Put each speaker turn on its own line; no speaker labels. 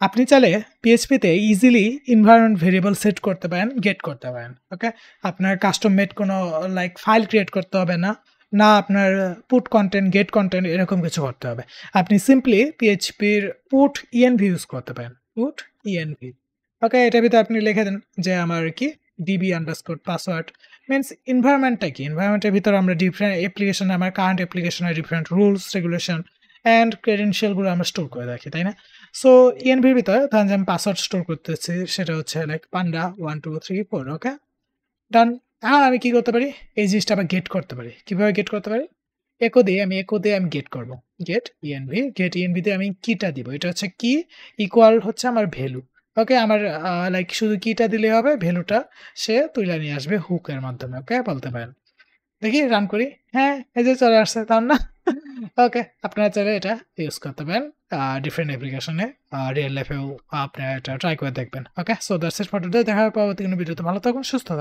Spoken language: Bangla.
আপনি চাইলে পিএইচপিতে ইজিলি এনভায়রনমেন্ট ভেরিয়েবল সেট করতে পারেন, গেট করতে পারেন। ওকে? আপনার কাস্টম মেড কোনো লাইক ফাইল ক্রিয়েট করতে হবে না। না আপনার পুট কনটেন্ট, গেট কনটেন্ট এরকম কিছু করতে হবে। আপনি সিম্পলি পিএইচপির পুট ইএনভি ইউজ করতে পারেন। Put ENV. ওকে? এটার ভিতরে আপনি লিখে দেন যে আমার কি ডিবি আন্ডারস্কোর পাসওয়ার্ড মিনস এনভায়রনমেন্টটা কি? এনভায়রনমেন্টের ভিতরে আমরা ডিফারেন্ট অ্যাপ্লিকেশন আমার কারেন্ট অ্যাপ্লিকেশনের different rules, regulation and credential গুলো আমরা স্টোর করে রাখি, তাই না? সো ইএনভির ভিতরে ধরেন যে আমি পাসওয়ার্ড স্টোর করতেছি সেটা হচ্ছে লাইক পান্ডা 1 2 3 4 ওকে? ডান। এখন আমি কি করতে পারি? এই জিনিসটা আবার গেট করতে পারি। কিভাবে গেট করতে পারি? একো দিয়ে আমি গেট করব। গেট ইএনভি দিয়ে আমি কিটা দিব। এটা হচ্ছে কি ইকুয়াল হচ্ছে আমার ভ্যালু। ওকে? আমার লাইক শুধু কিটা দিলেই হবে, ভ্যালুটা সে তুইলা নিয়ে আসবে হুকের মাধ্যমে। ওকে? বলতে পারেন। দেখি রান করি। হ্যাঁ, এই যে চলে আসছে তার না? ওকে, আপনারা চাইলে এটা ইউজ করতে পারেন। ডিফারেন্ট অ্যাপ্লিকেশনে রিয়াল লাইফেও আপনারা এটা ট্রাই করে দেখবেন। Okay? So that's it for today. দেখা হবে পরবর্তী কোনো ভিডিওতে। ভালো থাকুন, সুস্থ থাকুন।